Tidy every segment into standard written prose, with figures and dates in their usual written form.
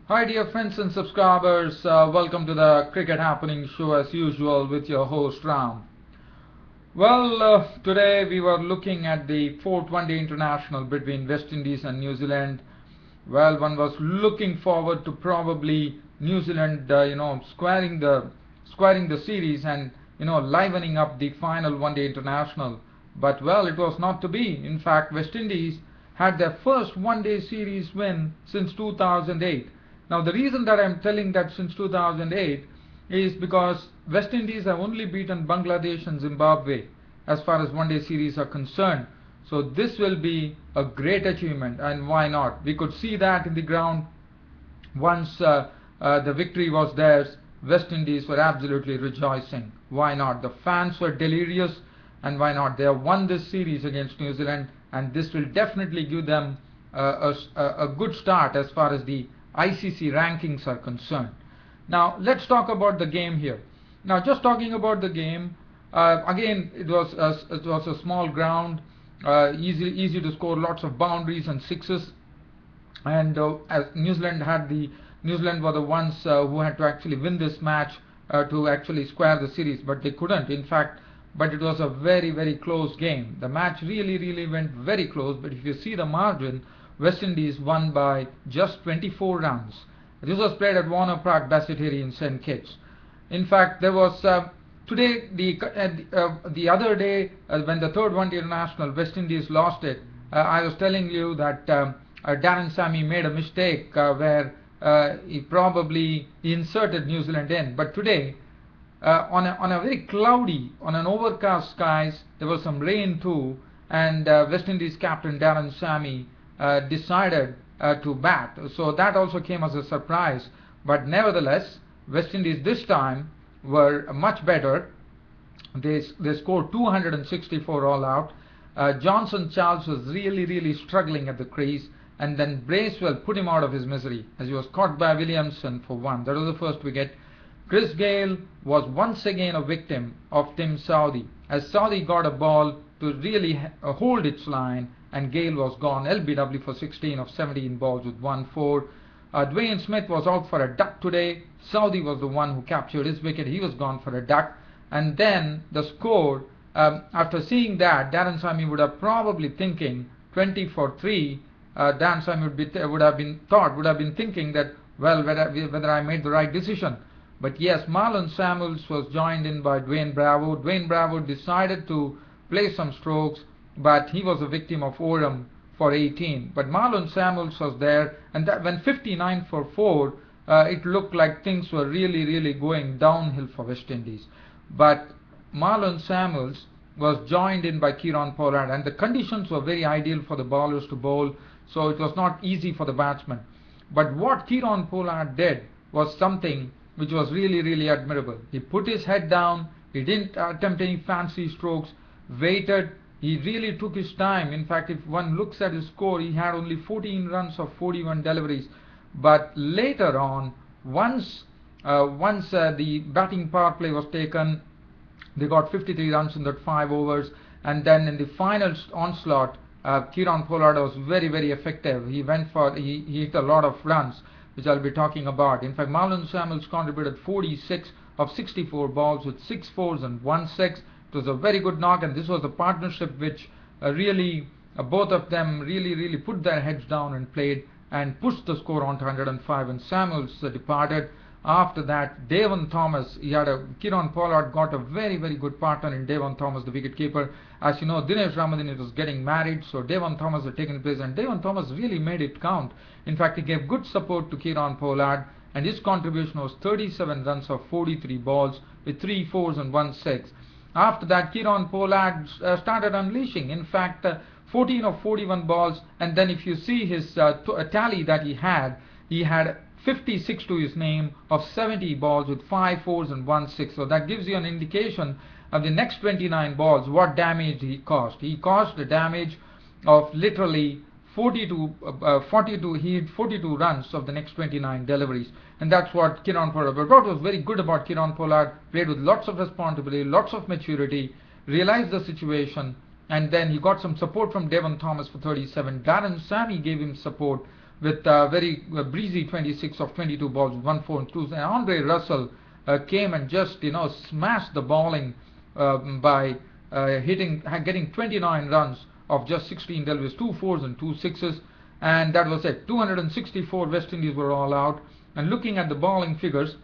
Hi dear friends and subscribers, welcome to the Cricket Happening show as usual with your host Ram. Today we were looking at the fourth one-day international between West Indies and New Zealand. Well, one was looking forward to probably New Zealand, squaring the series and livening up the final one-day international. But well, it was not to be. In fact, West Indies had their first one-day series win since 2008. Now, the reason that I'm telling that since 2008 is because West Indies have only beaten Bangladesh and Zimbabwe as far as one-day series are concerned. So this will be a great achievement, and why not? We could see that in the ground once the victory was theirs. West Indies were absolutely rejoicing. Why not? The fans were delirious, and why not? They have won this series against New Zealand, and this will definitely give them a good start as far as the ICC rankings are concerned. Now let's talk about the game here. Now, just talking about the game, again it was a small ground, easy to score lots of boundaries and sixes, and as New Zealand were the ones who had to actually win this match to actually square the series, but they couldn't. In fact, but it was a very close game. The match really went very close, but if you see the margin, West Indies won by just 24 runs. This was played at Warner Park, Basseterre in St. Kitts. In fact, there was today the other day when the third one-day international West Indies lost it. I was telling you that Darren Sammy made a mistake where he probably inserted New Zealand in. But today, on a very cloudy, on an overcast skies, there was some rain too, and West Indies captain Darren Sammy decided to bat. So that also came as a surprise. But nevertheless, West Indies this time were much better. They scored 264 all out. Johnson Charles was really struggling at the crease, and then Bracewell put him out of his misery as he was caught by Williamson for one. That was the first wicket. Chris Gayle was once again a victim of Tim Southee, as Southee got a ball to really hold its line, and Gayle was gone. LBW for 16 of 17 balls with 1-4. Dwayne Smith was out for a duck today. Southee was the one who captured his wicket. He was gone for a duck. And then the score, after seeing that, Darren Sammy would have probably thinking 20 for 3. Darren Sammy would have been thinking that, well, whether I made the right decision. But yes, Marlon Samuels was joined in by Dwayne Bravo. Dwayne Bravo decided to play some strokes, but he was a victim of Oram for 18. But Marlon Samuels was there, and that when 59 for 4, it looked like things were really going downhill for West Indies. But Marlon Samuels was joined in by Kieron Pollard, and the conditions were very ideal for the bowlers to bowl, so it was not easy for the batsmen. But what Kieron Pollard did was something which was really admirable. He put his head down, he didn't attempt any fancy strokes, waited. He really took his time. In fact, if one looks at his score, he had only 14 runs of 41 deliveries. But later on, once the batting power play was taken, they got 53 runs in that 5 overs. And then in the final onslaught, Kieron Pollard was very effective. He hit a lot of runs, which I'll be talking about. In fact, Marlon Samuels contributed 46 of 64 balls with 6 fours and 1 6. It was a very good knock, and this was a partnership which both of them really put their heads down and played and pushed the score on to 105, and Samuels departed. After that, Devon Thomas, Kieron Pollard got a very good partner in Devon Thomas, the wicketkeeper. As you know, Dinesh Ramadhin was getting married, so Devon Thomas had taken place, and Devon Thomas really made it count. In fact, he gave good support to Kieron Pollard, and his contribution was 37 runs of 43 balls with 3 fours and 1 6. After that, Kieron Pollard started unleashing. In fact, 14 of 41 balls, and then if you see his tally that he had 56 to his name of 70 balls with 5 fours and 1 6. So that gives you an indication of the next 29 balls, what damage he caused. He caused a damage of literally 42. He hit 42 runs of the next 29 deliveries, and that's what Kieron Pollard. But what was very good about Kieron Pollard, played with lots of responsibility, lots of maturity, realized the situation, and then he got some support from Devon Thomas for 37. Darren Sammy gave him support with very breezy 26 of 22 balls with 1-4 and 2. And Andre Russell came and just smashed the bowling by getting 29 runs of just 16 deliveries, 2 4s and 2 6s, and that was it. 264 West Indies were all out. And looking at the bowling figures,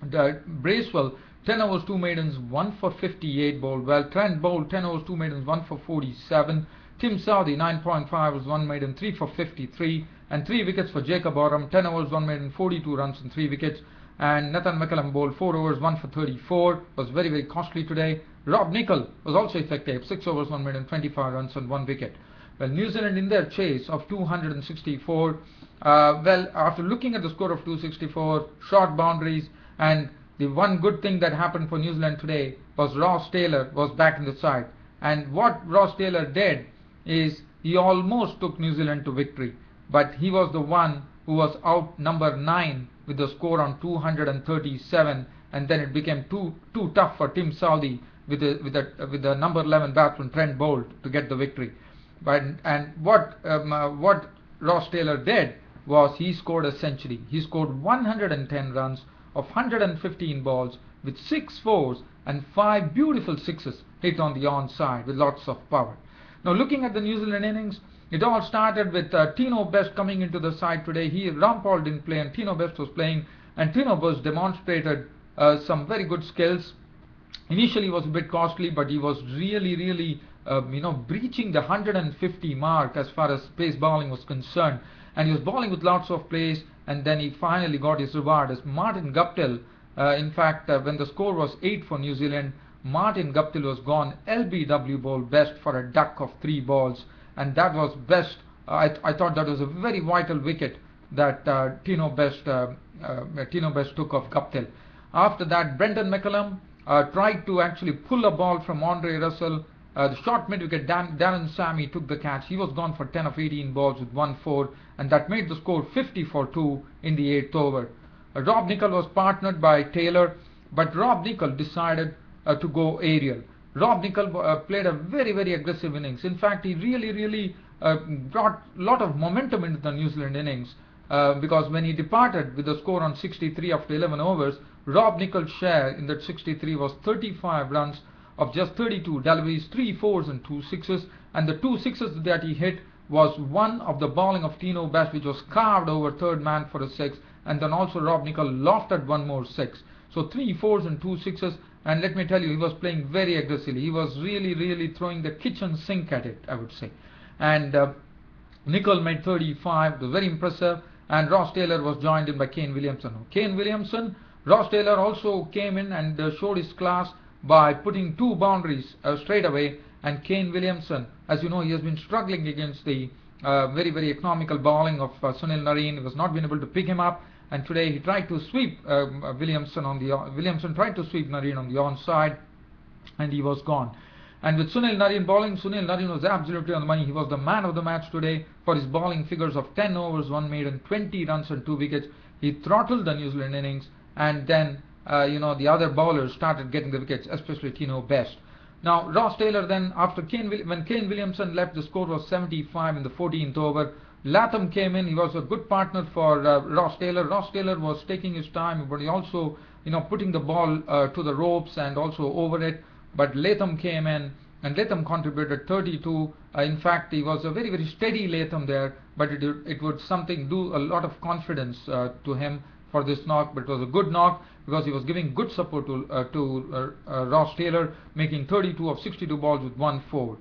Bracewell 10 overs 2 maidens 1 for 58 bowled well. Trent bowled 10 overs 2 maidens 1 for 47. Tim Southee 9.5 overs 1 maiden 3 for 53, and 3 wickets for Jacob Oram. 10 overs 1 maiden 42 runs and 3 wickets. And Nathan McCullum bowled 4 overs 1 for 34, was very very costly today. Rob Nicol was also effective, 6 overs 1 maiden 25 runs and 1 wicket. Well, New Zealand in their chase of 264, well, after looking at the score of 264, short boundaries, and the one good thing that happened for New Zealand today was Ross Taylor was back in the side. And what Ross Taylor did is he almost took New Zealand to victory, but he was the one who was out number 9 with the score on 237, and then it became too tough for Tim Southee with the number 11 batsman Trent Boult to get the victory. And what Ross Taylor did was he scored a century. He scored 110 runs of 115 balls with 6 4s and 5 beautiful 6s hit on the onside with lots of power. Now looking at the New Zealand innings, it all started with Tino Best coming into the side today. Rampal didn't play and Tino Best was playing, and Tino Best demonstrated some very good skills. Initially was a bit costly, but he was really breaching the 150 mark as far as pace bowling was concerned, and he was bowling with lots of pace. And then he finally got his reward as Martin Guptill. In fact, when the score was 8 for New Zealand, Martin Guptill was gone LBW bowled Best for a duck of 3 balls, and that was Best. I thought that was a very vital wicket that Tino Best took of Guptill. After that, Brendan McCullum tried to actually pull a ball from Andre Russell. The short mid-wicket, Darren Sammy took the catch. He was gone for 10 of 18 balls with 1-4, and that made the score 50 for 2 in the 8th over. Rob Nicol was partnered by Taylor, but Rob Nicol decided to go aerial. Rob Nicol played a very aggressive innings. In fact, he really brought a lot of momentum into the New Zealand innings, because when he departed with the score on 63 after 11 overs, Rob Nicol's share in that 63 was 35 runs of just 32 deliveries, 3 4s and 2 6s, and the 2 6s that he hit was one of the bowling of Tino Best, which was carved over third man for a 6, and then also Rob Nicol lofted one more 6. So 3 4s and 2 6s, and let me tell you, he was playing very aggressively. He was really throwing the kitchen sink at it, I would say. And Nicol made 35, it was very impressive, and Ross Taylor was joined in by Kane Williamson. Ross Taylor also came in and showed his class by putting 2 boundaries straight away. And Kane Williamson, as you know, he has been struggling against the very economical bowling of Sunil Narine. He was not been able to pick him up, and today he tried to sweep Williamson tried to sweep Narine on the onside, and he was gone. And with Sunil Narine bowling, Sunil Narine was absolutely on the money. He was the man of the match today for his bowling figures of 10 overs 1 maiden, 20 runs and 2 wickets. He throttled the New Zealand innings, and then the other bowlers started getting the wickets, especially Tino Best. Now Ross Taylor then, after when Kane Williamson left, the score was 75 in the 14th over. Latham came in. He was a good partner for Ross Taylor. Ross Taylor was taking his time, but he also putting the ball to the ropes and also over it. But Latham came in, and Latham contributed 32. In fact, he was a very steady Latham there, but it would do a lot of confidence to him for this knock. But it was a good knock because he was giving good support to Ross Taylor, making 32 of 62 balls with 1-4.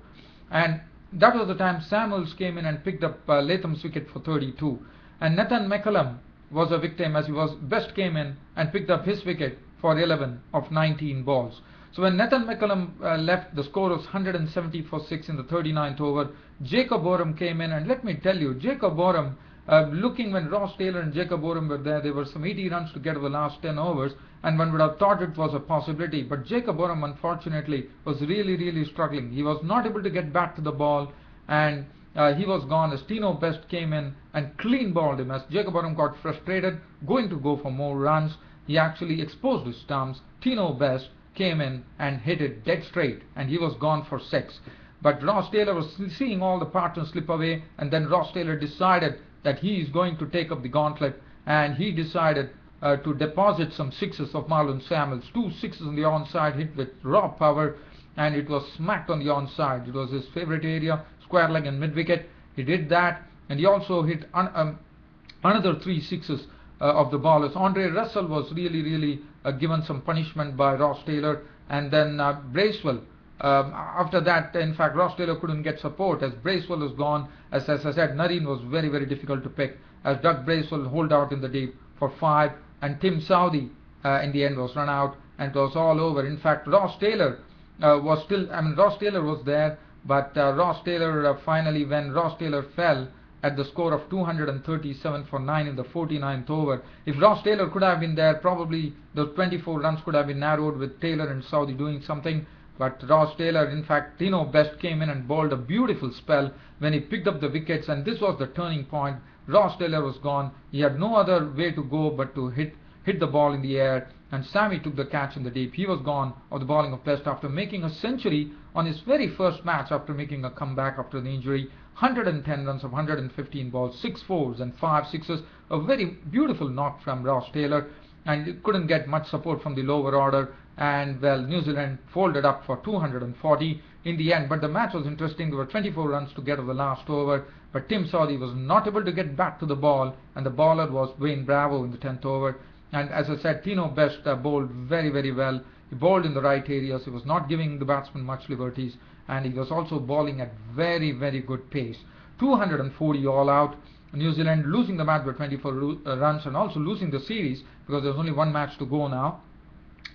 And that was the time Samuels came in and picked up Latham's wicket for 32. And Nathan McCullum was a victim, as Best came in and picked up his wicket for 11 of 19 balls. So when Nathan McCullum left, the score was 170 for 6 in the 39th over. Jacob Oram came in, and let me tell you, Jacob Oram, looking when Ross Taylor and Jacob Oram were there were some 80 runs to get over the last 10 overs, and one would have thought it was a possibility. But Jacob Oram, unfortunately, was really struggling. He was not able to get back to the ball, and he was gone as Tino Best came in and clean balled him. As Jacob Oram got frustrated, going to go for more runs, he actually exposed his stumps. Tino Best came in and hit it dead straight, and he was gone for 6. But Ross Taylor was seeing all the partners slip away, and then Ross Taylor decided that he is going to take up the gauntlet, and he decided to deposit some sixes of Marlon Samuels. 2 sixes on the onside, hit with raw power, and it was smacked on the onside. It was his favorite area, square leg and mid wicket. He did that, and he also hit another 3 sixes of the ballers. Andre Russell was really given some punishment by Ross Taylor, and then Bracewell. After that, in fact, Ross Taylor couldn't get support as Bracewell was gone. As I said, Narine was very difficult to pick as Doug Bracewell holed out in the deep for 5, and Tim Southee in the end was run out, and it was all over. In fact, Ross Taylor was still, Ross Taylor was there, but Ross Taylor finally, when Ross Taylor fell at the score of 237 for 9 in the 49th over, if Ross Taylor could have been there, probably those 24 runs could have been narrowed with Taylor and Southee doing something. But Ross Taylor, in fact, Tino Best came in and bowled a beautiful spell when he picked up the wickets, and this was the turning point. Ross Taylor was gone. He had no other way to go but to hit the ball in the air, and Sammy took the catch in the deep. He was gone of the bowling of Best after making a century on his very first match after making a comeback after the injury. 110 runs of 115 balls, 6 fours and 5 sixes. A very beautiful knock from Ross Taylor, and he couldn't get much support from the lower order, and well, New Zealand folded up for 240 in the end. But the match was interesting. There were 24 runs to get of the last over, but Tim Southee was not able to get back to the ball, and the bowler was Dwayne Bravo in the 10th over. And as I said, Tino Best bowled very well. He bowled in the right areas. He was not giving the batsman much liberties, and he was also bowling at very good pace. 240 all out. New Zealand losing the match by 24 runs, and also losing the series because there's only one match to go now.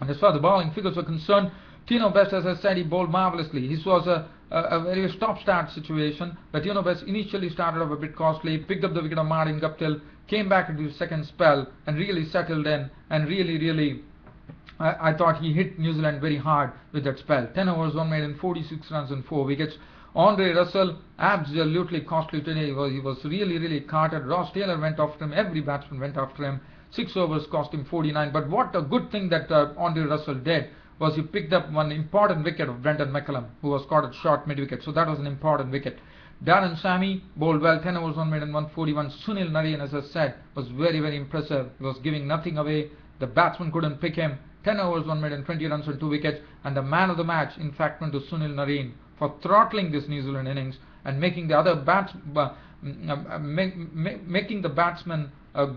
And as far as the bowling figures are concerned, Tino Best, as I said, he bowled marvellously. This was a very stop-start situation. But Tino Best initially started off a bit costly, picked up the wicket of Martin Guptill, came back into his second spell and really settled in, and really I thought he hit New Zealand very hard with that spell. 10 overs, 1 made in 46 runs and 4 wickets. Andre Russell, absolutely costly today. He was really carted. Ross Taylor went after him. Every batsman went after him. 6 overs cost him 49. But what a good thing that Andre Russell did was he picked up one important wicket of Brendan McCullum, who was caught at short mid-wicket. So that was an important wicket. Darren Sammy bowled well, 10 overs, 1 made in 141. Sunil Narine, as I said, was very impressive. He was giving nothing away. The batsman couldn't pick him. 10 overs, 1 made in 20 runs and 2 wickets. And the man of the match, in fact, went to Sunil Narine for throttling this New Zealand innings and making the other making the batsmen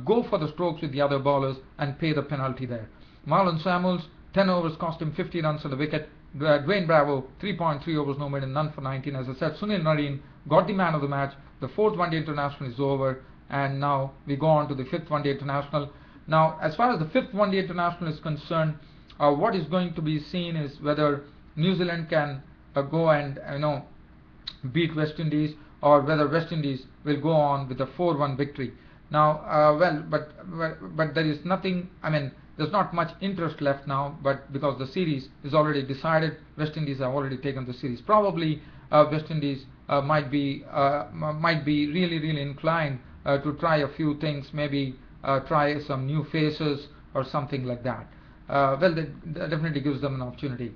go for the strokes with the other bowlers and pay the penalty there. Marlon Samuels, 10 overs cost him 50 runs on the wicket. Dwayne Bravo, 3.3 overs, no made and none for 19. As I said, Sunil Narine got the man of the match. The 4th one-day international is over, and now we go on to the 5th one-day international. Now, as far as the 5th one-day international is concerned, what is going to be seen is whether New Zealand can go and beat West Indies, or whether West Indies will go on with a 4-1 victory. Now, but there is nothing. There's not much interest left now, but because the series is already decided, West Indies have already taken the series. Probably West Indies might be really inclined to try a few things, maybe try some new faces or something like that. That definitely gives them an opportunity.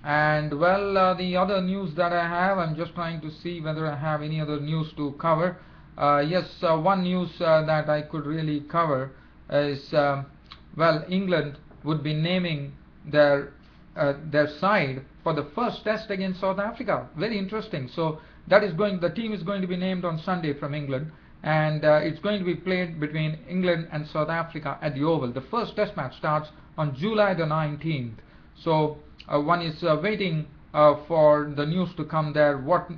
And the other news that I have, I'm just trying to see whether I have any other news to cover. Yes, one news that I could really cover is England would be naming their side for the first test against South Africa. Very interesting. So the team is going to be named on Sunday from England, and it's going to be played between England and South Africa at the Oval. The first test match starts on July the 19th. So one is waiting for the news to come there. What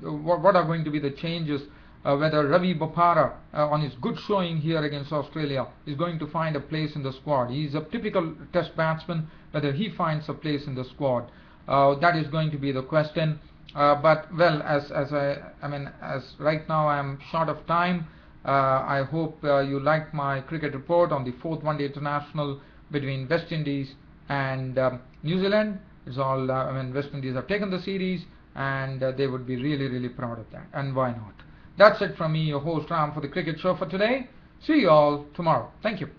are going to be the changes? Whether Ravi Bopara, on his good showing here against Australia, is going to find a place in the squad. He is a typical test batsman. Whether he finds a place in the squad, that is going to be the question. But as right now I am short of time. I hope you liked my cricket report on the 4th one-day international between West Indies and New Zealand. It's all West Indies have taken the series, and they would be really proud of that. And why not? That's it from me, your host Ram, for the cricket show for today. See you all tomorrow. Thank you.